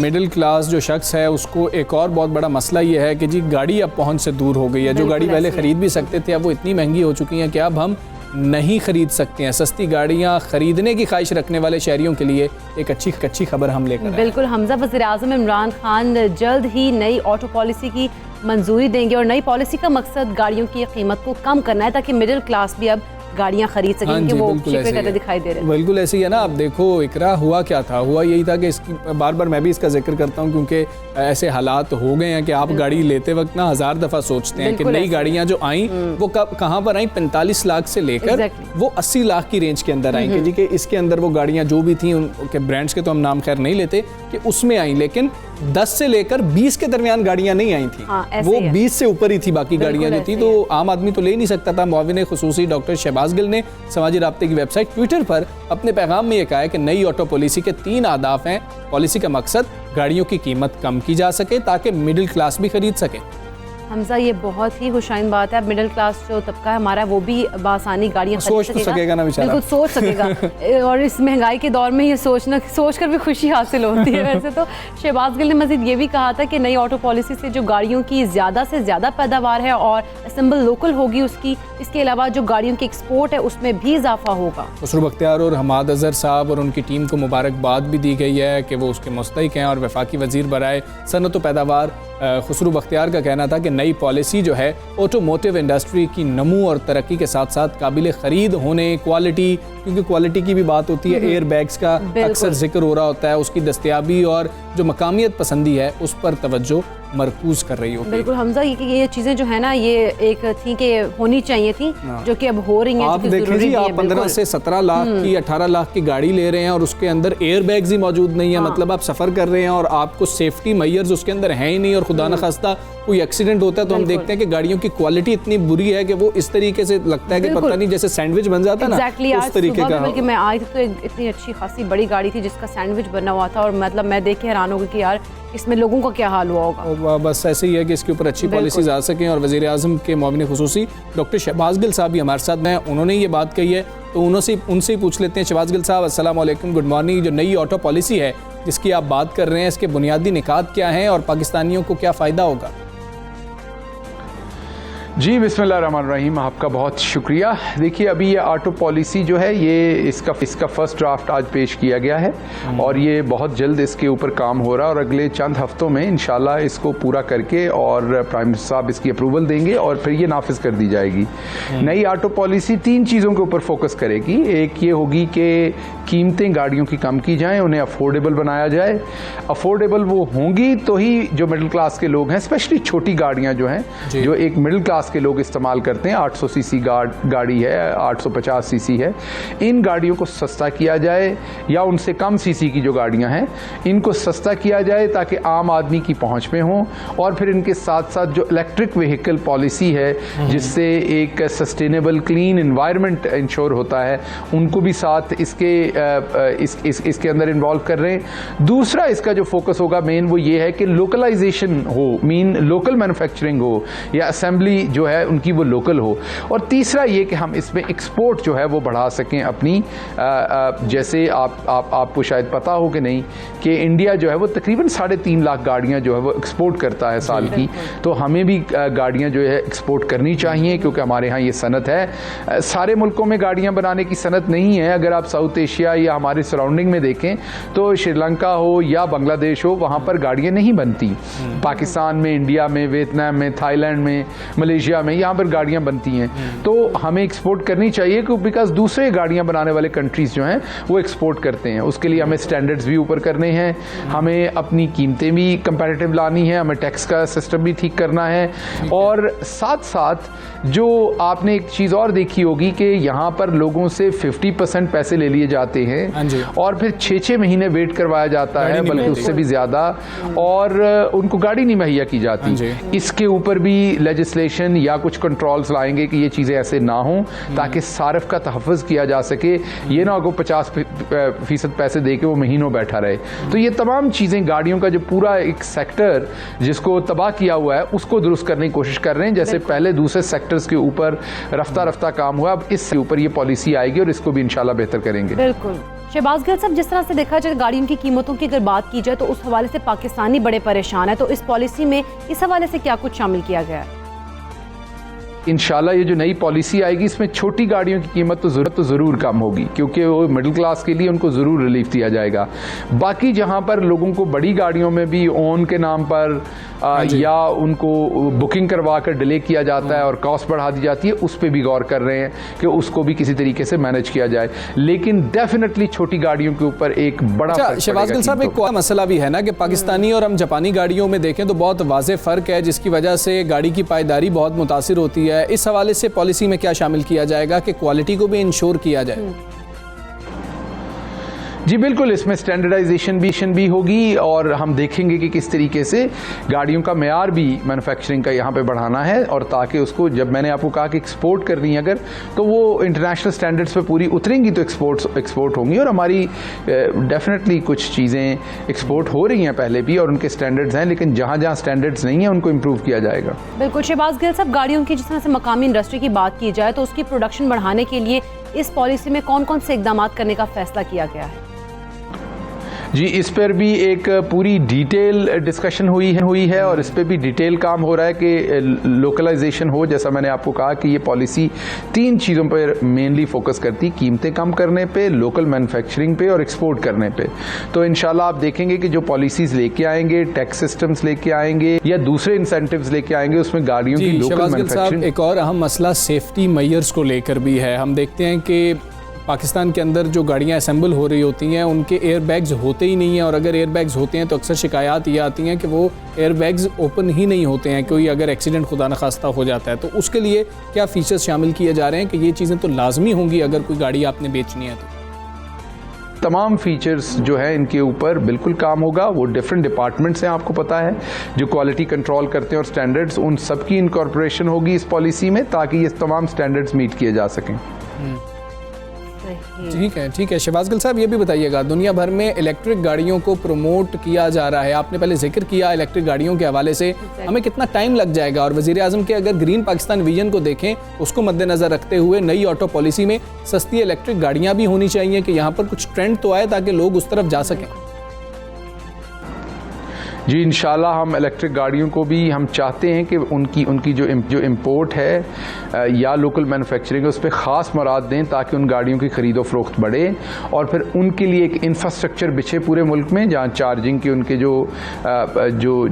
Middle class जो शख्स है उसको एक और बहुत बड़ा मसला ये है कि जी गाड़ी अब पहुंच से दूर हो गई है। जो गाड़ी पहले ख़रीद भी सकते थे अब वो इतनी महंगी हो चुकी हैं कि अब हम नहीं ख़रीद सकते हैं। सस्ती गाड़ियाँ ख़रीदने की ख्वाहिश रखने वाले शहरियों के लिए एक अच्छी खबर हम लेकर आए। बिल्कुल हमजा, वज़ीर-ए-आज़म इमरान खान जल्द ही नई ऑटो पॉलिसी की मंजूरी देंगे और नई पॉलिसी का मकसद गाड़ियों की कीमत को कम करना है ताकि मिडिल क्लास भी अब गाड़ियां खरीद सकेंगे। वो शिपे करते दिखाई दे रहे हैं। बिल्कुल ऐसे ही है ना। अब देखो इकरा हुआ क्या था, हुआ यही था कि इसकी बार बार मैं भी इसका जिक्र करता हूँ क्योंकि ऐसे हालात हो गए हैं कि आप गाड़ी लेते वक्त ना 1000 दफ़ा सोचते हैं कि नई गाड़ियाँ जो आई वो कहाँ पर आई। 45 लाख से लेकर वो 80 लाख की रेंज के अंदर आई कि जी कि इसके अंदर वो गाड़ियाँ जो भी थी उनके ब्रांड्स के तो हम नाम खैर नहीं लेते कि उसमें आई, लेकिन 10 से लेकर 20 के दरमियान गाड़ियां नहीं आई थी। वो 20 से ऊपर ही थी बाकी गाड़ियां जो थी, तो आम आदमी तो ले नहीं सकता था। मुआविन खुसूसी डॉक्टर शहबाज गिल ने समाजी राब्ते की वेबसाइट ट्विटर पर अपने पैगाम में यह कहा है कि नई ऑटो पॉलिसी के 3 अहदाफ हैं। पॉलिसी का मकसद गाड़ियों की कीमत कम की जा सके ताकि मिडिल क्लास भी खरीद सके। हमजा, ये बहुत ही खुशाइन बात है। अब मिडिल क्लास जो तबका है हमारा वो भी बासानी गाड़ियाँ सोच तो सकेगा ना बेचारा। बिल्कुल सोच सकेगा और इस महंगाई के दौर में ये सोच कर भी खुशी हासिल होती है। वैसे तो शहबाज गिल ने मजीद ये भी कहा था कि नई ऑटो पॉलिसी से जो गाड़ियों की ज़्यादा से ज़्यादा पैदावार है और असेंबल लोकल होगी उसकी, इसके अलावा जो गाड़ियों की एक्सपोर्ट है उसमें भी इजाफा होगा। खुसरू बख्तियार और हमाद अजहर साहब और उनकी टीम को मुबारकबाद भी दी गई है कि वो उसके मुस्तहिक हैं और वफाकी वजीर बराए सनत व पैदावार खुसरू बख्तियार का कहना था कि नई पॉलिसी जो है ऑटोमोटिव इंडस्ट्री की नमू और तरक्की के साथ साथ काबिल ख़रीद होने, क्वालिटी, क्योंकि क्वालिटी की भी बात होती है, एयर बैग्स का अक्सर जिक्र हो रहा होता है, उसकी दस्तयाबी और जो मकामियत पसंदी है उस पर तवज्जो मरकूज कर रही होगी। बिल्कुल हमजा, ये चीज़ें जो है ना ये एक थी कि होनी चाहिए थी जो कि अब हो रही हैं। आप देखें जी, आप 15 से 17 लाख की 18 लाख की गाड़ी ले रहे हैं और उसके अंदर एयर बैग्स ही मौजूद नहीं है। मतलब आप सफ़र कर रहे हैं और आपको सेफ्टी मेजर्स उसके अंदर है ही नहीं और खुदा न खास्ता कोई एक्सीडेंट होता है तो हम देखते हैं कि गाड़ियों की क्वालिटी इतनी बुरी है कि वो इस तरीके से लगता है कि पता नहीं जैसे सैंडविच बन जाता है ना, उस तरीके का। बल्कि मैं आई थी तो इतनी अच्छी खासी बड़ी गाड़ी थी जिसका सैंडविच बना हुआ था और मतलब मैं देख के हैरान हो गई कि यार इसमें लोगों का क्या हाल हुआ होगा। बस ऐसे ही है कि इसके ऊपर अच्छी पॉलिसीज आ सकें और वज़ीर आज़म के मुआविन खुसूसी डॉक्टर शहबाज गिल साहब भी हमारे साथ हैं, उन्होंने ये बात कही है तो उनसे ही पूछ लेते हैं। शहबाज गिल साहब अस्सलाम वालेकुम, गुड मॉर्निंग। जो नई ऑटो पॉलिसी है जिसकी आप बात कर रहे हैं इसके बुनियादी निकात क्या हैं और पाकिस्तानियों को क्या फ़ायदा होगा? जी बिस्मिल्लाहिर्रहमानिर्रहीम, आपका बहुत शुक्रिया। देखिए अभी ये ऑटो पॉलिसी जो है ये इसका फर्स्ट ड्राफ्ट आज पेश किया गया है और ये बहुत जल्द इसके ऊपर काम हो रहा है और अगले चंद हफ्तों में इंशाल्लाह इसको पूरा करके और प्राइम मिनिस्टर साहब इसकी अप्रूवल देंगे और फिर ये नाफिज कर दी जाएगी। नई ऑटो पॉलिसी 3 चीज़ों के ऊपर फोकस करेगी। एक ये होगी कि कीमतें गाड़ियों की कम की जाएँ, उन्हें अफोर्डेबल बनाया जाए। अफोर्डेबल वो होंगी तो ही जो मिडिल क्लास के लोग हैं, स्पेशली छोटी गाड़ियाँ जो हैं जो एक मिडिल क्लास के लोग इस्तेमाल करते हैं, 800 सीसी गाड़ी है, 850 सीसी है, इन गाड़ियों को सस्ता किया जाए या उनसे कम सीसी की जो गाड़ियां हैं इनको सस्ता किया जाए ताकि आम आदमी की पहुंच में हो। और फिर इनके साथ साथ जो इलेक्ट्रिक व्हीकल पॉलिसी है जिससे एक सस्टेनेबल क्लीन एनवायरनमेंट इंश्योर होता है, उनको भी साथ इसके अंदर इन्वॉल्व कर रहे हैं। दूसरा इसका जो फोकस होगा मेन वो ये है कि लोकलाइजेशन हो, मीन लोकल मैन्युफैक्चरिंग हो या असेंबली जो है उनकी वो लोकल हो। और तीसरा ये कि हम इसमें एक्सपोर्ट जो है वो बढ़ा सकें अपनी। जैसे आपको शायद पता हो कि नहीं कि इंडिया जो है वो तकरीबन 3.5 लाख गाड़ियां जो है वो एक्सपोर्ट करता है साल की, तो हमें भी गाड़ियां जो है एक्सपोर्ट करनी चाहिए क्योंकि हमारे यहाँ ये सनत है। सारे मुल्कों में गाड़ियां बनाने की सनत नहीं है। अगर आप साउथ एशिया या हमारे सराउंडिंग में देखें तो श्रीलंका हो या बांग्लादेश हो, वहाँ पर गाड़ियाँ नहीं बनती। पाकिस्तान में, इंडिया में, वियतनाम में, थाईलैंड में, मलेशिया में, यहाँ पर गाड़ियाँ बनती हैं। तो हमें एक्सपोर्ट करनी चाहिए क्योंकि बिकॉज दूसरे गाड़ियाँ बनाने वाले कंट्रीज़ जो हैं वो एक्सपोर्ट करते हैं। उसके लिए हमें स्टैंडर्ड्स भी ऊपर करने हैं, हमें अपनी कीमतें भी कंपैरेटिव लानी है, हमें टैक्स का सिस्टम भी ठीक करना है। और साथ साथ जो आपने एक चीज़ और देखी होगी कि यहाँ पर लोगों से 50% पैसे ले लिए जाते हैं और फिर 6-6 महीने वेट करवाया जाता है, बल्कि उससे भी ज़्यादा, और उनको गाड़ी नहीं मुहैया की जाती। इसके ऊपर भी लेजिस्लेशन या कुछ कंट्रोल्स लाएंगे कि ये चीज़ें ऐसे ना हों ताकि सारिफ का तहफ़्फ़ुज़ किया जा सके। ये ना हो 50% पैसे दे के वो महीनों बैठा रहे। तो ये तमाम चीज़ें, गाड़ियों का जो पूरा एक सेक्टर जिसको तबाह किया हुआ है उसको दुरुस्त करने की कोशिश कर रहे हैं। जैसे पहले दूसरे सेक्टर्स के ऊपर रफ्ता काम हुआ, अब इससे ऊपर ये पॉलिसी आएगी और इसको भी इंशाल्लाह बेहतर करेंगे। बिल्कुल। शहबाज गिल साहब, जिस तरह से देखा जाए गाड़ियों की कीमतों की अगर बात की जाए तो उस हवाले से पाकिस्तानी बड़े परेशान है, तो इस पॉलिसी में इस हवाले से क्या कुछ शामिल किया गया है? इंशाल्लाह ये जो नई पॉलिसी आएगी इसमें छोटी गाड़ियों की कीमत तो ज़रूर कम होगी, क्योंकि वो मिडिल क्लास के लिए उनको ज़रूर रिलीफ दिया जाएगा। बाकी जहां पर लोगों को बड़ी गाड़ियों में भी ओन के नाम पर या उनको बुकिंग करवा कर डिले किया जाता है और कॉस्ट बढ़ा दी जाती है, उस पर भी गौर कर रहे हैं कि उसको भी किसी तरीके से मैनेज किया जाए। लेकिन डेफिनेटली छोटी गाड़ियों के ऊपर एक बड़ा शहबाज गिल साहब, एक मसला भी है ना कि पाकिस्तानी और हम जापानी गाड़ियों में देखें तो बहुत वाज़ेह फ़र्क है, जिसकी वजह से गाड़ी की पायदारी बहुत मुतासिर होती है। इस हवाले से पॉलिसी में क्या शामिल किया जाएगा कि क्वालिटी को भी इंश्योर किया जाए? जी बिल्कुल, इसमें स्टैंडर्डाइजेशन भी होगी और हम देखेंगे कि किस तरीके से गाड़ियों का मेयार भी मैन्युफैक्चरिंग का यहाँ पे बढ़ाना है, और ताकि उसको, जब मैंने आपको कहा कि एक्सपोर्ट करनी है अगर, तो वो इंटरनेशनल स्टैंडर्ड्स पे पूरी उतरेंगी तो एक्सपोर्ट होंगी। और हमारी डेफिनेटली कुछ चीज़ें एक्सपोर्ट हो रही हैं पहले भी और उनके स्टैंडर्ड्स हैं, लेकिन जहाँ जहाँ स्टैंडर्ड्स नहीं हैं उनको इम्प्रूव किया जाएगा। बिल्कुल शहबाज गिल साहब, गाड़ियों की जिस तरह से मकामी इंडस्ट्री की बात की जाए तो उसकी प्रोडक्शन बढ़ाने के लिए इस पॉलिसी में कौन कौन से इकदाम करने का फैसला किया गया है? जी, इस पर भी एक पूरी डिटेल डिस्कशन हुई है और इस पर भी डिटेल काम हो रहा है कि लोकलाइजेशन हो। जैसा मैंने आपको कहा कि ये पॉलिसी 3 चीज़ों पर मेनली फोकस करती, कीमतें कम करने पे, लोकल मैन्युफैक्चरिंग पे और एक्सपोर्ट करने पे। तो इंशाल्लाह आप देखेंगे कि जो पॉलिसीज़ लेके आएंगे, टैक्स सिस्टम्स लेके आएंगे या दूसरे इंसेंटिव्स लेके आएंगे, उसमें गाड़ियों की लोकल मैन्युफैक्चरिंग। एक और अहम मसला सेफ्टी मेजर्स को लेकर भी है। हम देखते हैं कि पाकिस्तान के अंदर जो गाड़ियां असेंबल हो रही होती हैं उनके एयर बैग्स होते ही नहीं हैं, और अगर एयर बैग्स होते हैं तो अक्सर शिकायत ये आती हैं कि वो एयर बैग्स ओपन ही नहीं होते हैं। कोई अगर एक्सीडेंट खुदा न खास्ता हो जाता है तो उसके लिए क्या फीचर्स शामिल किए जा रहे हैं कि ये चीज़ें तो लाजमी होंगी अगर कोई गाड़ी आपने बेचनी है तो? तमाम फीचर्स जो है इनके ऊपर बिल्कुल काम होगा। वो डिफरेंट डिपार्टमेंट्स हैं, आपको पता है, जो क्वालिटी कंट्रोल करते हैं और स्टैंडर्ड्स, उन सब की इनकॉर्पोरेशन होगी इस पॉलिसी में ताकि ये तमाम स्टैंडर्ड्स मीट किए जा सकें। ठीक है शहबाज गिल साहब, ये भी बताइएगा, दुनिया भर में इलेक्ट्रिक गाड़ियों को प्रमोट किया जा रहा है। आपने पहले जिक्र किया इलेक्ट्रिक गाड़ियों के हवाले से, हमें कितना टाइम लग जाएगा? और वज़ीर आज़म के अगर ग्रीन पाकिस्तान विजन को देखें, उसको मद्देनज़र रखते हुए नई ऑटो पॉलिसी में सस्ती इलेक्ट्रिक गाड़ियाँ भी होनी चाहिए कि यहाँ पर कुछ ट्रेंड तो आए ताकि लोग उस तरफ जा सकें। जी इंशाल्लाह हम इलेक्ट्रिक गाड़ियों को भी हम चाहते हैं कि उनकी जो इंपोर्ट है या लोकल मैन्युफैक्चरिंग है उस पर ख़ास मुराद दें ताकि उन गाड़ियों की ख़रीदो फ़रोख्त बढ़े और फिर उनके लिए एक इंफ्रास्ट्रक्चर बिछे पूरे मुल्क में, जहाँ चार्जिंग के उनके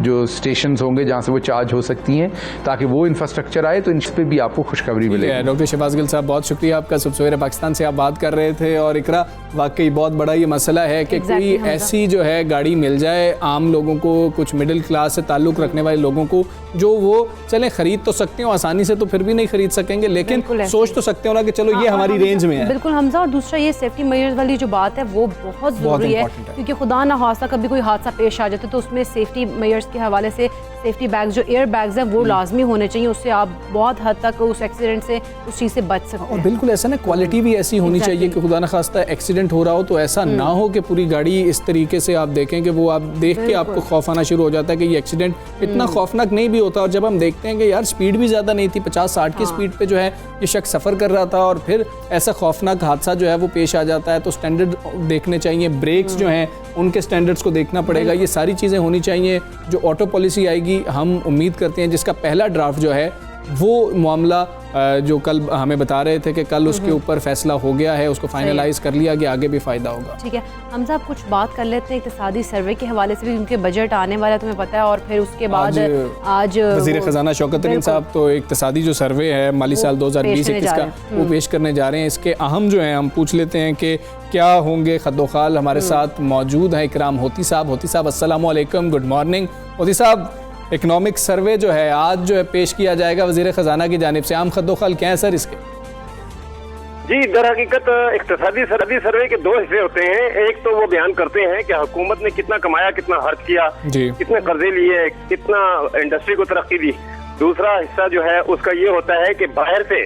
जो स्टेशंस होंगे जहाँ से वो चार्ज हो सकती हैं, ताकि वो इंफ्रास्ट्रक्चर आए। तो इस पर भी आपको खुशखबरी मिलेगी। डॉक्टर शहबाज गिल साहब, बहुत शुक्रिया आपका। सवेरे पाकिस्तान से आप बात कर रहे थे, और इकरा वाकई बहुत बड़ा ये मसला है कि कोई ऐसी जो है गाड़ी मिल जाए आम लोगों को, कुछ मिडिल क्लास से ताल्लुक़ रखने वाले लोगों को, जो वो चलें ख़रीद तो सकते हो आसानी से, तो फिर भी नहीं खरीद सकेंगे, लेकिन सोच तो सकते हो ना कि चलो ये हमारी रेंज में है। बिल्कुल हमजा, और दूसरा ये सेफ्टी मेजर्स वाली जो बात है वो बहुत ज़रूरी है, क्योंकि खुदा ना खास्ता कभी कोई हादसा पेश आ जाता है तो उसमें सेफ्टी मेजर्स के हवाले से सेफ्टी बैग्स, जो एयर बैग्स हैं वो लाजमी होने चाहिए। उससे आप बहुत हद तक उस एक्सीडेंट से, उस चीज़ से बच सकते हैं। और बिल्कुल ऐसा ना, क्वालिटी भी ऐसी होनी चाहिए कि खुदा न खास्ता एक्सीडेंट हो रहा हो तो ऐसा ना हो कि पूरी गाड़ी इस तरीके से आप देखें कि वो आप देख के आपको खौफ आना शुरू हो जाता है कि ये एक्सीडेंट इतना खौफनाक नहीं भी होता। और जब हम देखते हैं कि यार स्पीड भी ज़्यादा नहीं थी, 50-60 की स्पीड पे जो है ये शख्स सफ़र कर रहा था, और फिर ऐसा खौफनाक हादसा जो है वो पेश आ जाता है, तो स्टैंडर्ड देखने चाहिए, ब्रेक्स जो हैं उनके स्टैंडर्ड्स को देखना पड़ेगा। ये सारी चीज़ें होनी चाहिए। जो ऑटो पॉलिसी आएगी, हम उम्मीद करते हैं जिसका पहला ड्राफ्ट जो है वो मामला जो कल हमें बता रहे थे कि कल उसके ऊपर फैसला हो गया है, उसको फाइनलाइज कर लिया गया, आगे भी फ़ायदा होगा। ठीक है हम साहब, कुछ बात कर लेते हैं इक़्तिसादी सर्वे के हवाले से भी, क्योंकि बजट आने वाला है तुम्हें पता है, और फिर उसके बाद आज वज़ीर ख़जाना शौकत तरीन साहब तो इक़्तिसादी जो सर्वे है माली साल 2020-21 का वो पेश करने जा रहे हैं। इसके अहम जो हैं हम पूछ लेते हैं कि क्या होंगे खद्दोखाल। हमारे साथ मौजूद हैं इकराम होती साहब। होती साहब अस्सलाम वालेकुम, गुड मॉर्निंग। होती साहब, इकोनॉमिक सर्वे जो है आज जो है पेश किया जाएगा वज़ीर ख़जाना की जानिब से, आम खद्दोखाल क्या है सर इसके? जी दर हकीकत इक़्तिसादी सर्वे के 2 हिस्से होते हैं। एक तो वो बयान करते हैं कि हुकूमत ने कितना कमाया, कितना खर्च किया, कितने कर्जे लिए, कितना इंडस्ट्री को तरक्की दी। दूसरा हिस्सा जो है उसका ये होता है कि बाहर से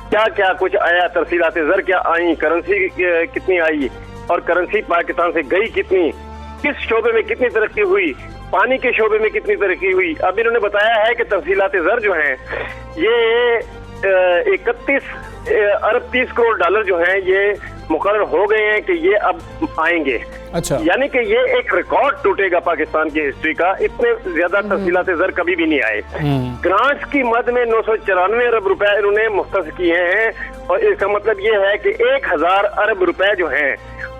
क्या क्या कुछ आया, तरसीलात ज़र क्या आई, करेंसी कितनी आई और करेंसी पाकिस्तान से गई कितनी, किस शोबे में कितनी तरक्की हुई, पानी के शोबे में कितनी तरक्की हुई। अब इन्होंने बताया है कि तफसीलात ज़र जो हैं ये 31 अरब 30 करोड़ डॉलर जो हैं ये मुकर्रर हो गए हैं कि ये अब आएंगे। अच्छा, यानी कि ये एक रिकॉर्ड टूटेगा पाकिस्तान की हिस्ट्री का। इतने ज्यादा तफसीलात ज़र कभी भी नहीं आए। ग्रांट्स की मद में 994 अरब रुपए इन्होंने मुख्तस किए हैं, और इसका मतलब ये है कि 1000 अरब रुपए जो हैं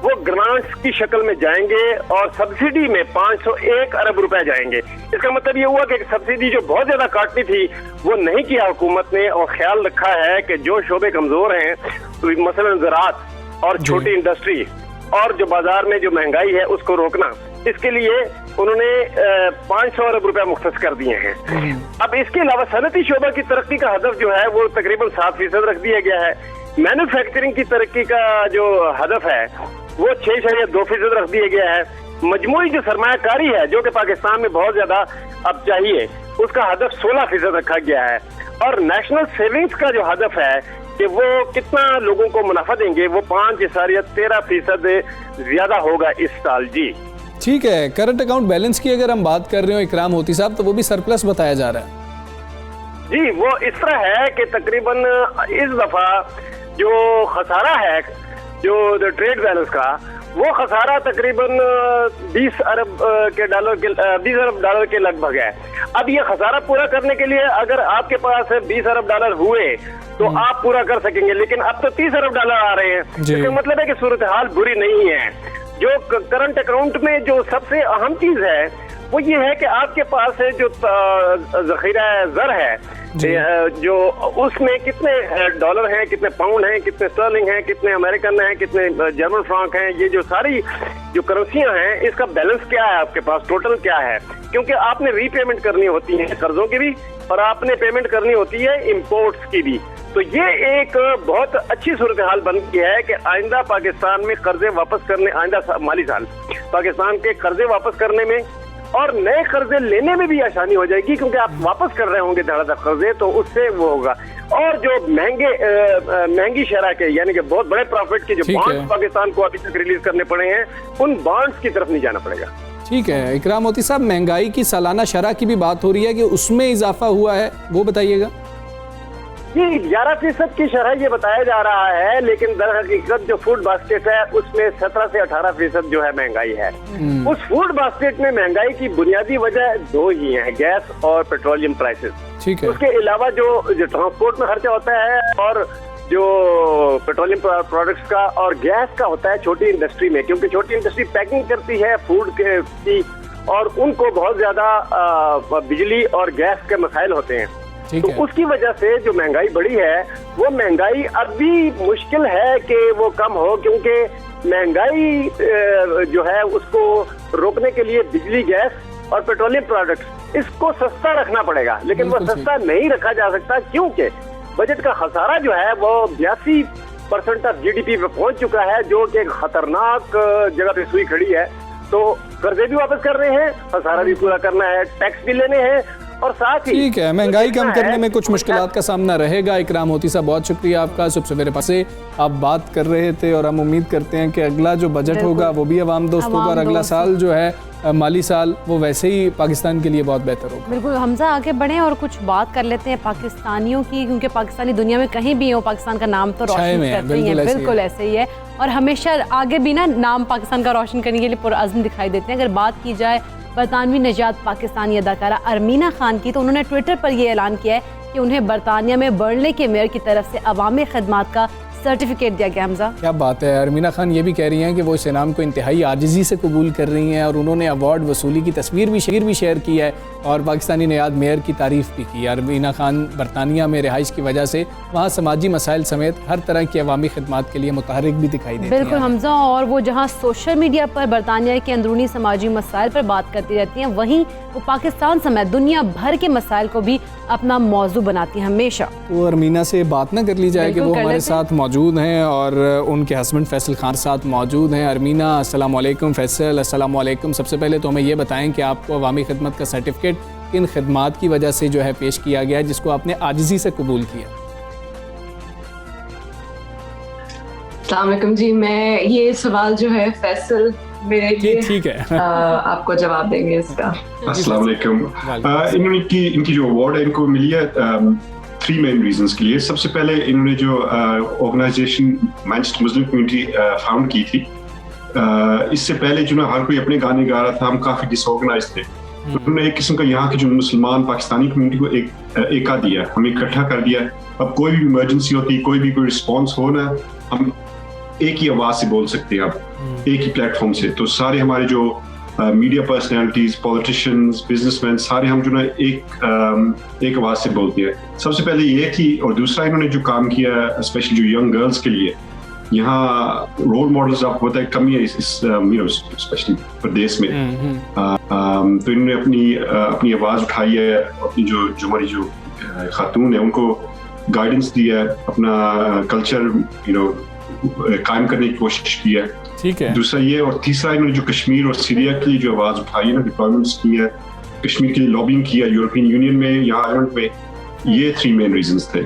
वो ग्रांट्स की शक्ल में जाएंगे, और सब्सिडी में 501 अरब रुपए जाएंगे। इसका मतलब ये हुआ कि सब्सिडी जो बहुत ज्यादा काटनी थी वो नहीं किया हुकूमत ने, और ख्याल रखा है कि जो शोबे कमजोर हैं, तो मसलन ज़राअत और छोटी इंडस्ट्री और जो बाजार में जो महंगाई है उसको रोकना, इसके लिए उन्होंने 500 अरब रुपए मुख्तस कर दिए हैं। अब इसके अलावा सनती शोबा की तरक्की का हदफ जो है वो तकरीबन 7% रख दिया गया है। मैन्युफैक्चरिंग की तरक्की का जो हदफ है वो 6.2% रख दिया गया है। मजमूई जो सरमायाकारी है जो कि पाकिस्तान में बहुत ज्यादा अब चाहिए, उसका हदफ 16% रखा गया है। और नेशनल सेविंग्स का जो हदफ है कि वो कितना लोगों को मुनाफा देंगे, वो 5.13% ज्यादा होगा इस साल। जी ठीक है। करंट अकाउंट बैलेंस की अगर हम बात कर रहे हो इकराम होती साहब, तो वो भी सरप्लस बताया जा रहा है। जी, वो इस तरह है कि तकरीबन इस दफा जो खसारा है जो ट्रेड बैलेंस का, वो खसारा तकरीबन 20 अरब डॉलर के लगभग है। अब ये खसारा पूरा करने के लिए अगर आपके पास 20 अरब डॉलर हुए तो आप पूरा कर सकेंगे, लेकिन अब तो 30 अरब डॉलर आ रहे हैं। इसका मतलब है कि सूरत हाल बुरी नहीं है। जो करंट अकाउंट में जो सबसे अहम चीज है वो ये है कि आपके पास जो जखीरा ज़र है, जो उसमें कितने डॉलर हैं, कितने पाउंड हैं, कितने स्टर्लिंग हैं, कितने अमेरिकन हैं, कितने जर्मन फ्रांक हैं, ये जो सारी जो करेंसियां हैं, इसका बैलेंस क्या है आपके पास, टोटल क्या है। क्योंकि आपने रीपेमेंट करनी होती है कर्जों की भी, और आपने पेमेंट करनी होती है इम्पोर्ट्स की भी। तो ये एक बहुत अच्छी सूरत हाल बन गई है कि आइंदा पाकिस्तान में कर्जे वापस करने, आइंदा माली साल पाकिस्तान के कर्जे वापस करने में और नए कर्जे लेने में भी आसानी हो जाएगी, क्योंकि आप वापस कर रहे होंगे धड़ाधड़ कर्जे, तो उससे वो होगा। और जो महंगी शरह के यानी कि बहुत बड़े प्रॉफिट के जो बॉन्ड्स पाकिस्तान को अभी तक रिलीज करने पड़े हैं, उन बॉन्ड्स की तरफ नहीं जाना पड़ेगा। ठीक है इकराम मोती साहब, महंगाई की सालाना शरह की भी बात हो रही है कि उसमें इजाफा हुआ है, वो बताइएगा। जी 11% की शरह ये बताया जा रहा है, लेकिन दर हकीकत जो फूड बास्केट है उसमें 17 से 18% जो है महंगाई है। उस फूड बास्केट में महंगाई की बुनियादी वजह दो ही है, गैस और पेट्रोलियम प्राइसेस। ठीक है। उसके अलावा जो ट्रांसपोर्ट में खर्चा होता है और जो पेट्रोलियम प्रोडक्ट्स का और गैस का होता है छोटी इंडस्ट्री में, क्योंकि छोटी इंडस्ट्री पैकिंग करती है फूड की, और उनको बहुत ज्यादा बिजली और गैस के मसाइल होते हैं। तो उसकी वजह से जो महंगाई बढ़ी है, वो महंगाई अब भी मुश्किल है कि वो कम हो, क्योंकि महंगाई जो है उसको रोकने के लिए बिजली, गैस और पेट्रोलियम प्रोडक्ट्स, इसको सस्ता रखना पड़ेगा। लेकिन वो सस्ता नहीं रखा जा सकता, क्योंकि बजट का खसारा जो है वो 82% ऑफ GDP पे पहुंच चुका है, जो कि एक खतरनाक जगह पे सुई खड़ी है। तो कर्जे भी वापस करने हैं, खसारा भी पूरा करना है, टैक्स भी लेने हैं, और साथ ही ठीक है महंगाई कम करने में कुछ मुश्किलात का सामना रहेगा। इकराम होती साहब बहुत शुक्रिया आपका, सुबह मेरे पास से आप बात कर रहे थे, और हम उम्मीद करते हैं कि अगला जो बजट होगा वो भी अवाम दोस्त होगा, और अगला साल जो है माली साल वो वैसे ही पाकिस्तान के लिए बहुत बेहतर होगा। बिल्कुल हमजा, आगे बढ़े और कुछ बात कर लेते हैं पाकिस्तानियों की, क्योंकि पाकिस्तानी दुनिया में कहीं भी हो पाकिस्तान का नाम तो रोशन करते ही है। बिल्कुल ऐसे ही है, और हमेशा आगे भी ना नाम पाकिस्तान का रोशन करने के लिए पुरअज़्म दिखाई देते हैं। अगर बात की जाए बरतानवी नजात पाकिस्तानी अदाकारा अरमीना खान की, तो उन्होंने ट्विटर पर यह ऐलान किया है कि उन्हें बरतानिया में बर्नले के मेयर की तरफ से अवामी खदमात का सर्टिफिकेट दिया गया। हमजा क्या बात है। अरमीना खान ये भी कह रही हैं कि वो इस इनाम को इंतहाई आजिज़ी से कबूल कर रही हैं, और उन्होंने अवार्ड वसूली की तस्वीर भी शेयर की है, और पाकिस्तानी नयाद मेयर की तारीफ़ भी की। अरमीना खान बरतानिया में रिहाइश की वजह से वहाँ समाजी मसाइल समेत हर तरह की अवामी खदमात के लिए मुतहरिक भी दिखाई देती हैं। बिल्कुल हमजा, और वो जहाँ सोशल मीडिया पर बरतानिया के अंदरूनी समाजी मसाइल पर बात करती रहती हैं, वहीं वो पाकिस्तान समेत दुनिया भर के मसाइल को भी अपना मौजू बनाती हैं हमेशा। तो अरमीना से बात ना कर ली जाए कि वो हमारे साथ मौजूद हैं, और उनके हस्बैंड फैसल खान साथ मौजूद हैं। अरमीना अस्सलाम वालेकुम। फैसल अस्सलाम वालेकुम। सबसे पहले तो हमें ये बताएं कि आपको अवामी खिदमत का सर्टिफिकेट किन खिदमात की वजह से जो है पेश किया गया, जिसको आपने आजिज़ी से कबूल किया। अस्सलाम वालेकुम जी, मैं ये सवाल जो है फैसल मेरे लिए ठीक है आपको जवाब देंगे इसका। अस्सलाम वालेकुम। इनकी जो अवार्ड है इनको मिली है 3 मेन रीजंस के लिए। सबसे पहले इन्होंने जो organization Manchester Muslim community found की थी, इससे पहले जो ना हर कोई अपने गाने गा रहा था, हम काफी डिसऑर्गेनाइज थे। तो उन्होंने एक किस्म का यहाँ के जो मुसलमान पाकिस्तानी कम्युनिटी को एका दिया, हमें इकट्ठा कर दिया। अब कोई भी इमरजेंसी होती, कोई भी कोई रिस्पॉन्स हो ना, हम एक ही आवाज से बोल सकते हैं, अब एक ही प्लेटफॉर्म से। तो सारे हमारे जो मीडिया पर्सनैलिटीज, पॉलिटिशियंस, बिजनेसमैन, सारे हम जो ना एक आवाज से बोलते हैं। सबसे पहले ये थी। और दूसरा इन्होंने जो काम किया स्पेशली जो यंग गर्ल्स के लिए, यहाँ रोल मॉडल्स आपको पता है कमी है इस स्पेशली प्रदेश में। तो इन्होंने अपनी आवाज उठाई है, अपनी जो हमारी जो खातून है उनको गाइडेंस दिया है, अपना कल्चर कायम करने की कोशिश की है। ठीक है। दूसरा ये, और तीसरा इन्होंने जो कश्मीर और सीरिया के लिए जो आवाज उठाई है ना, डिप्लॉयमेंट्स की है, कश्मीर के लिए लॉबिंग किया यूरोपियन यूनियन में, यहाँ आयरलैंड में, ये 3 मेन रीजंस थे।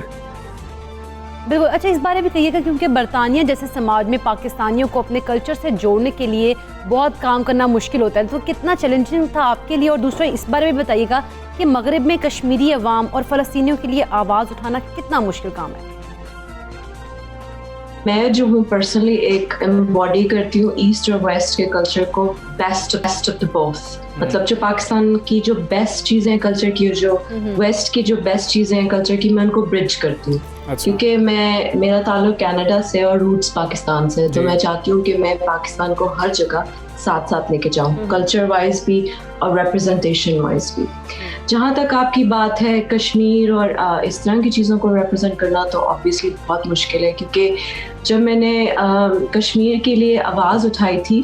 बिल्कुल। अच्छा, इस बारे में कहिएगा, क्योंकि बरतानिया जैसे समाज में पाकिस्तानियों को अपने कल्चर से जोड़ने के लिए बहुत काम करना मुश्किल होता है, तो कितना चैलेंजिंग था आपके लिए? और दूसरा इस बारे में बताइएगा कि मगरिब में कश्मीरी अवाम और फ़लस्तीनियों के लिए आवाज़ उठाना कितना मुश्किल काम है? मैं जो हूँ पर्सनली एक एम्बॉडी करती हूँ ईस्ट और वेस्ट के कल्चर को, बेस्ट ऑफ द बोथ। मतलब जो पाकिस्तान की जो बेस्ट चीजें हैं कल्चर की, जो वेस्ट की जो बेस्ट चीजें हैं कल्चर की, मैं उनको ब्रिज करती हूँ। क्योंकि मेरा ताल्लुक कनाडा से और रूट्स पाकिस्तान से, तो मैं चाहती हूँ कि मैं पाकिस्तान को हर जगह साथ साथ लेके जाऊँ, कल्चर वाइज भी और रिप्रेजेंटेशन वाइज भी। जहाँ तक आपकी बात है कश्मीर और इस तरह की चीज़ों को रिप्रेजेंट करना, तो ऑब्वियसली बहुत मुश्किल है। क्योंकि जब मैंने कश्मीर के लिए आवाज़ उठाई थी,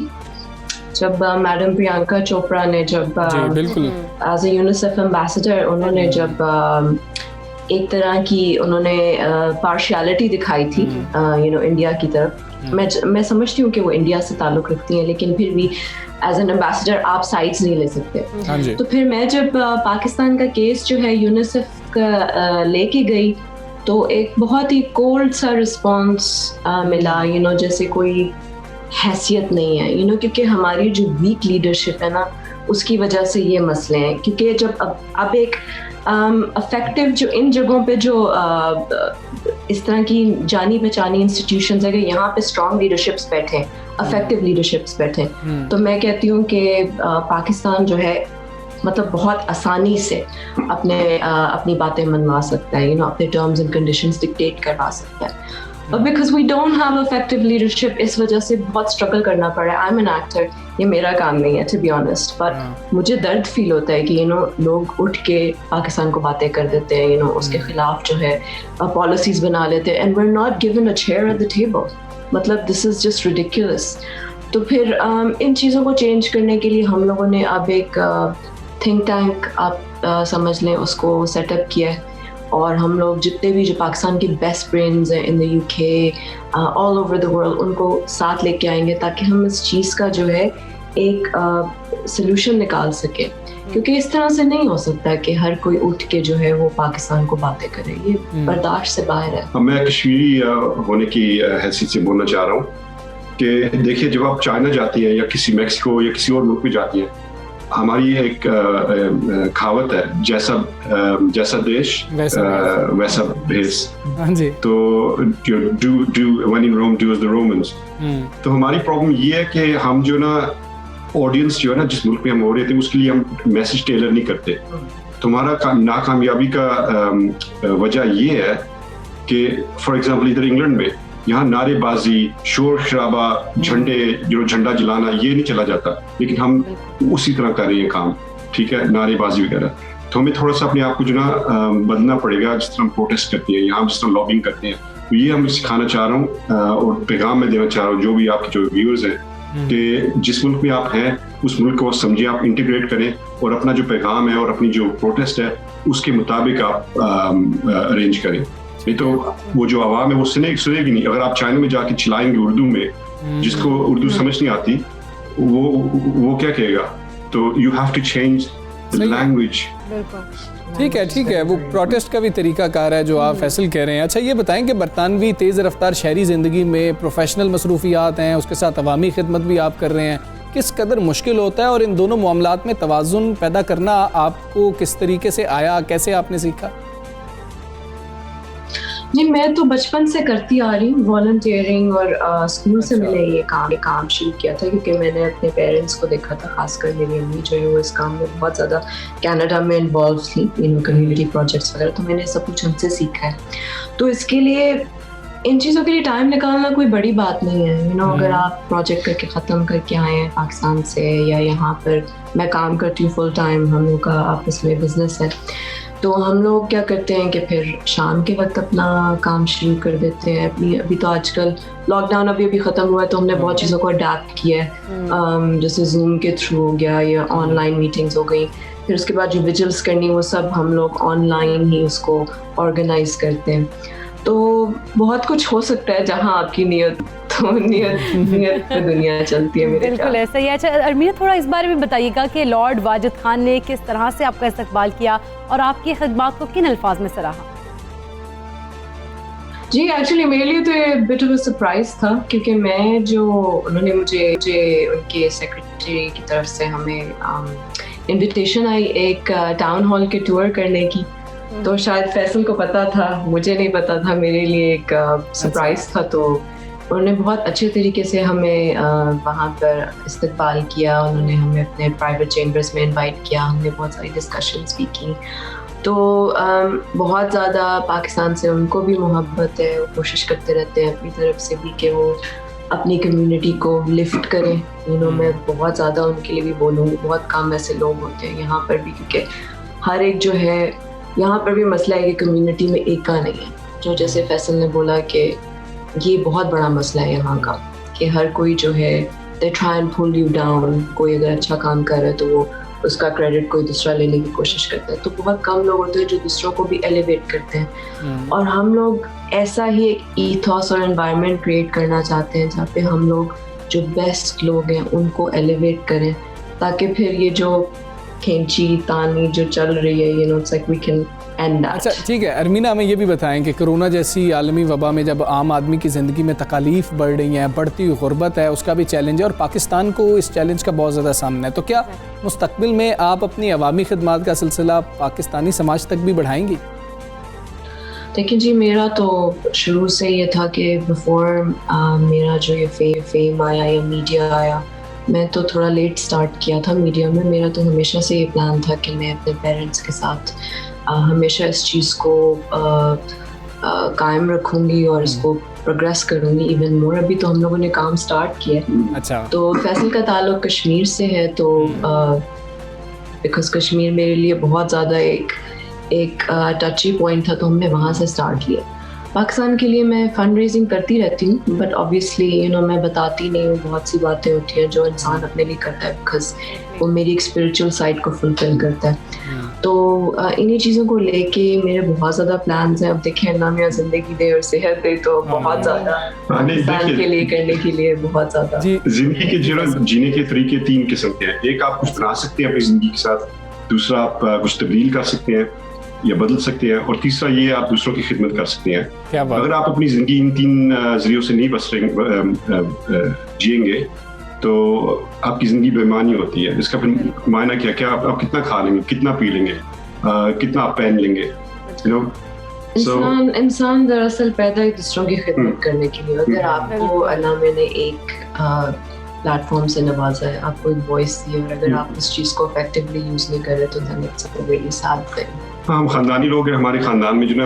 जब मैडम प्रियंका चोपड़ा ने जब एज ए यूनिसेफ एम्बेसडर उन्होंने जब एक तरह की उन्होंने पार्शियलिटी दिखाई थी इंडिया की तरफ, मैं समझती हूँ कि वो इंडिया से ताल्लुक़ रखती हैं, लेकिन फिर भी एज एन एम्बेसडर आप साइड्स नहीं ले सकते। तो फिर मैं जब पाकिस्तान का केस जो है यूनिसेफ का लेके गई, तो एक बहुत ही कोल्ड सा रिस्पॉन्स मिला, जैसे कोई हैसियत नहीं है, क्योंकि हमारी जो वीक लीडरशिप है ना, उसकी वजह से ये मसले हैं। क्योंकि जब अब एक अफेक्टिव जो इन जगहों पे जो इस तरह की जानी पहचानी इंस्टीट्यूशंस है, यहाँ पे स्ट्रॉन्ग लीडरशिप्स बैठे हैं, अफेक्टिव लीडरशिप्स बैठे हैं, तो मैं कहती हूँ कि पाकिस्तान जो है मतलब बहुत आसानी से अपनी बातें मनवा सकता है, अपने टर्म्स एंड कंडीशंस डिक्टेट करवा सकता है। But because we don't have effective leadership, इस वजह से बहुत स्ट्रगल करना पड़ा है। I'm an actor, ये मेरा काम नहीं है to be honest, but मुझे दर्द फील होता है कि लोग उठ के पाकिस्तान को बातें कर देते हैं, उसके खिलाफ जो है पॉलिसीज बना लेते हैं, and we're not given a chair at the table. मतलब this is just ridiculous. तो फिर इन चीज़ों को चेंज करने के लिए हम लोगों ने अब एक थिंक टैंक आप समझ लें उसको सेटअप किया है, और हम लोग जितने भी जो पाकिस्तान की बेस्ट ब्रेन्स हैं in the UK, all over the world, उनको साथ लेके आएंगे ताकि हम इस चीज़ का जो है एक सलूशन निकाल सके। क्योंकि इस तरह से नहीं हो सकता कि हर कोई उठ के जो है वो पाकिस्तान को बातें करे, ये बर्दाश्त से बाहर है। मैं कश्मीरी होने की हैसियत से बोलना चाह रहा हूँ कि देखिए, जब आप चाइना जाती हैं या किसी मैक्सिको या किसी और मुल्क में जाती हैं, हमारी एक कहावत है, जैसा देश वैसा भेस। तो when in Rome do as the Romans। तो हमारी प्रॉब्लम ये है कि हम जो ना ऑडियंस जो है ना जिस मुल्क में हम हो रहे थे, उसके लिए हम मैसेज टेलर नहीं करते। तो हमारा नाकामयाबी का वजह ये है कि फॉर एग्जांपल इधर इंग्लैंड में यहाँ नारेबाजी, शोर शराबा, झंडा जलाना ये नहीं चला जाता, लेकिन हम उसी तरह कर रहे हैं काम, ठीक है, नारेबाजी वगैरह। तो हमें थोड़ा सा अपने आप को जो ना बदलना पड़ेगा, जिस तरह हम प्रोटेस्ट करते हैं, यहाँ जिस तरह लॉबिंग करते हैं। तो ये हम सिखाना चाह रहा हूँ और पैगाम में देना चाह रहा हूँ जो भी आपके जो व्यूअर्स हैं, कि जिस मुल्क में आप हैं उस मुल्क को समझिए, आप इंटीग्रेट करें और अपना जो पैगाम है और अपनी जो प्रोटेस्ट है उसके मुताबिक आप अरेंज करें। नहीं तो वो जो आवाम है वो सुनेगी नहीं। अगर आप चाइना में जाके चिल्लाएंगे उर्दू में, जिसको उर्दू समझ नहीं आती, वो क्या कहेगा? तो you have to change the language. ठीक है, वो प्रोटेस्ट का भी तरीकाकार है जो आप फैसल कह रहे हैं। अच्छा, ये बताएं कि बरतानवी तेज़ रफ्तार शहरी ज़िंदगी में प्रोफेशनल मसरूफियात हैं, उसके साथ अवामी खिदमत भी आप कर रहे हैं, किस कदर मुश्किल होता है और इन दोनों मामलात में तवाज़ुन पैदा करना आपको किस तरीके से आया, कैसे आपने सीखा? नहीं, मैं तो बचपन से करती आ रही हूँ वॉलंटियरिंग, और स्कूल से मैंने ये काम शुरू किया था क्योंकि मैंने अपने पेरेंट्स को देखा था, खासकर मेरी अम्मी जो है वो इस काम में बहुत ज़्यादा कनाडा में इन्वॉल्व थी, कम्युनिटी प्रोजेक्ट्स वगैरह, तो मैंने सब कुछ उनसे सीखा है। तो इसके लिए इन चीज़ों के लिए टाइम निकालना कोई बड़ी बात नहीं है। अगर आप प्रोजेक्ट करके ख़त्म करके आए हैं पाकिस्तान से, या यहाँ पर मैं काम करती हूँ फुल टाइम, हम लोग का आपस में बिजनेस है, तो हम लोग क्या करते हैं कि फिर शाम के वक्त अपना काम शुरू कर देते हैं। अभी तो आजकल लॉकडाउन अभी ख़त्म हुआ है तो हमने बहुत चीज़ों को अडेप्ट किया है, जैसे जूम के थ्रू हो गया या ऑनलाइन मीटिंग्स हो गई। फिर उसके बाद जो विजिल्स करनी वो सब हम लोग ऑनलाइन ही उसको ऑर्गेनाइज करते हैं। तो बहुत कुछ हो सकता है जहाँ आपकी नियत पे दुनिया चलती है। बिल्कुल ऐसा ही है। अच्छा अरमीना, थोड़ा इस बारे में बताइएगा कि लॉर्ड वाजिद खान ने किस तरह से आपका इस्तकबाल किया और आपकी खिदमत को किन अल्फाज में सराहा? जी एक्चुअली मेरे लिए तो ये बिट ऑफ अ सरप्राइज था, क्योंकि उन्होंने मुझे उनके सेक्रेटरी की तरफ से हमें इनविटेशन आई एक टाउन हॉल के टूर करने की। तो शायद फैसल को पता था, मुझे नहीं पता था, मेरे लिए एक सरप्राइज था। तो उन्होंने बहुत अच्छे तरीके से हमें वहाँ पर इस्तकबाल किया। उन्होंने हमें अपने प्राइवेट चेम्बर्स में इनवाइट किया, हमने बहुत सारी डिस्कशंस भी की। तो बहुत ज़्यादा पाकिस्तान से उनको भी मोहब्बत है, वो कोशिश करते रहते हैं अपनी तरफ से भी कि वो अपनी कम्युनिटी को लिफ्ट करें। मैं बहुत ज़्यादा उनके लिए भी बोलूँगी, बहुत कम ऐसे लोग होते हैं यहाँ पर भी, क्योंकि हर एक जो है यहाँ पर भी मसला है कि कम्युनिटी में एका नहीं है। जो जैसे फैसल ने बोला कि ये बहुत बड़ा मसला है यहाँ का, कि हर कोई जो है they try and pull you down. कोई अगर अच्छा काम कर रहा है तो वो उसका क्रेडिट कोई दूसरा लेने की कोशिश करता है। तो बहुत कम लोग होते हैं जो दूसरों को भी एलिवेट करते हैं। और हम लोग ऐसा ही एक ईथॉस और एनवायरनमेंट क्रिएट करना चाहते हैं जहाँ पे हम लोग जो बेस्ट लोग हैं उनको एलिवेट करें, ताकि फिर ये जो खेंची तानी जो चल रही है, it's like we can and that. अच्छा ठीक है अरमीना, हमें ये भी बताएं कि कोरोना जैसी आलमी वबा में जब आम आदमी की ज़िंदगी में तकालीफ बढ़ रही हैं, बढ़ती हुई गुर्बत है, उसका भी चैलेंज है और पाकिस्तान को इस चैलेंज का बहुत ज़्यादा सामना है, तो क्या मुस्तकबिल में आप अपनी अवामी खिदमात का सिलसिला पाकिस्तानी समाज तक भी बढ़ाएंगी? देखिए जी, मेरा तो शुरू से ये था कि बिफोर मेरा जो ये फेम आया या मीडिया आया, मैं तो थोड़ा लेट स्टार्ट किया था मीडिया में। मेरा तो हमेशा से ये प्लान था कि मैं अपने पेरेंट्स के साथ हमेशा इस चीज़ को कायम रखूँगी और इसको प्रोग्रेस करूँगी इवन मोर। अभी तो हम लोगों ने काम स्टार्ट किया है। अच्छा। तो फैसल का ताल्लुक कश्मीर से है, तो बिकॉज कश्मीर मेरे लिए बहुत ज़्यादा एक टची पॉइंट था, तो हमने वहाँ से स्टार्ट किया। पाकिस्तान के लिए मैं फंड रेजिंग करती रहती हूँ, बट ऑब्वियसली मैं बताती नहीं हूँ। बहुत सी बातें होती हैं जो इंसान अपने लिए करता है, बिकॉज वो मेरी एक स्पिरिचुअल साइड को फुलफिल करता है। तो इन्हीं चीज़ों को लेके मेरे बहुत ज़्यादा प्लान्स हैं। अब देखें अल्लाह मियां ज़िंदगी दे और सेहत दे, तो बहुत ज़्यादा इंसान के लिए करने के लिए बहुत ज़्यादा। जिंदगी के जीने के तरीके 3 किस्म के हैं। एक आप कुछ बना सकते हैं अपनी ज़िंदगी के साथ, दूसरा आप कुछ तब्दील कर सकते हैं या बदल सकते हैं, और तीसरा ये आप दूसरों की खिदमत कर सकते हैं। क्या बात? अगर आप अपनी ज़िंदगी इन 3 जरियों से नहीं जिएंगे तो आपकी ज़िंदगी बेमानी होती है। इसका मायना क्या आप कितना खा लेंगे, कितना पी लेंगे, कितना आप पहन लेंगे, इंसान दरअसल पैदा ही दूसरों की खिदमत करने के लिए। अगर आपको अल्लाह ने एक प्लेटफॉर्म से नवाजा है, आपको एक वॉइस दी, और अगर आप उस चीज़ को इफेक्टिवली यूज़ नहीं कर रहे तो then it's a really sad thing। हम खानदानी लोग हैं, हमारे खानदान में जो ना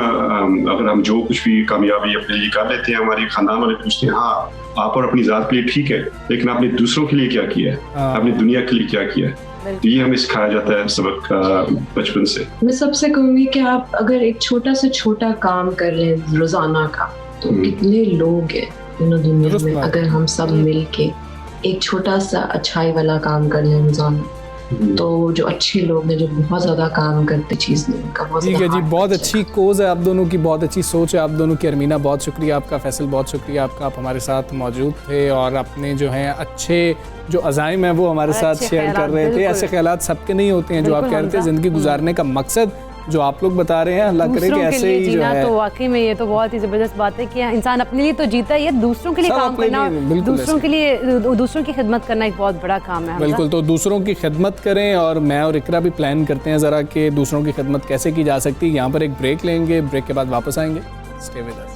अगर हम जो कुछ भी कामयाबी अपने लिए कर लेते हैं, हमारे खानदान वाले पूछते हैं हाँ आप और अपनी ज़ात के लिए ठीक है, लेकिन आपने दूसरों के लिए क्या किया है, आपने दुनिया के लिए क्या किया है। तो ये हमें सिखाया जाता है सबक बचपन से। मैं सबसे कहूँगी कि आप अगर एक छोटा से छोटा काम कर रहे हैं रोजाना का, तो कितने लोग हैं दुनिया में, अगर हम सब मिल के एक छोटा सा अच्छाई वाला काम कर लें रोजाना, तो जो अच्छे लोग हैं जो बहुत ज़्यादा काम करते चीज़ में उनका बहुत। ठीक है जी, बहुत अच्छी कोज़ है आप दोनों की, बहुत अच्छी सोच है आप दोनों की। अरमीना बहुत शुक्रिया आपका, फैसल बहुत शुक्रिया आपका, आप हमारे साथ मौजूद थे और अपने जो हैं अच्छे जो अज़ाइम हैं वो हमारे साथ शेयर कर रहे थे। ऐसे ख्यालात सबके नहीं होते हैं जो आप कह रहे थे, ज़िंदगी गुजारने का मकसद जो आप लोग बता रहे हैं, अल्लाह करे कि ऐसे ही जो है। तो वाकई में ये तो बहुत ही ज़बरदस्त बात है कि इंसान अपने लिए तो जीता है, दूसरों के लिए काम करना, दूसरों के लिए दूसरों की खिदमत करना एक बहुत बड़ा काम है। बिल्कुल, तो दूसरों की खिदमत करें, और मैं और इकरा भी प्लान करते हैं ज़रा कि दूसरों की खिदमत कैसे की जा सकती है। यहाँ पर एक ब्रेक लेंगे, ब्रेक के बाद वापस आएंगे। Stay with us.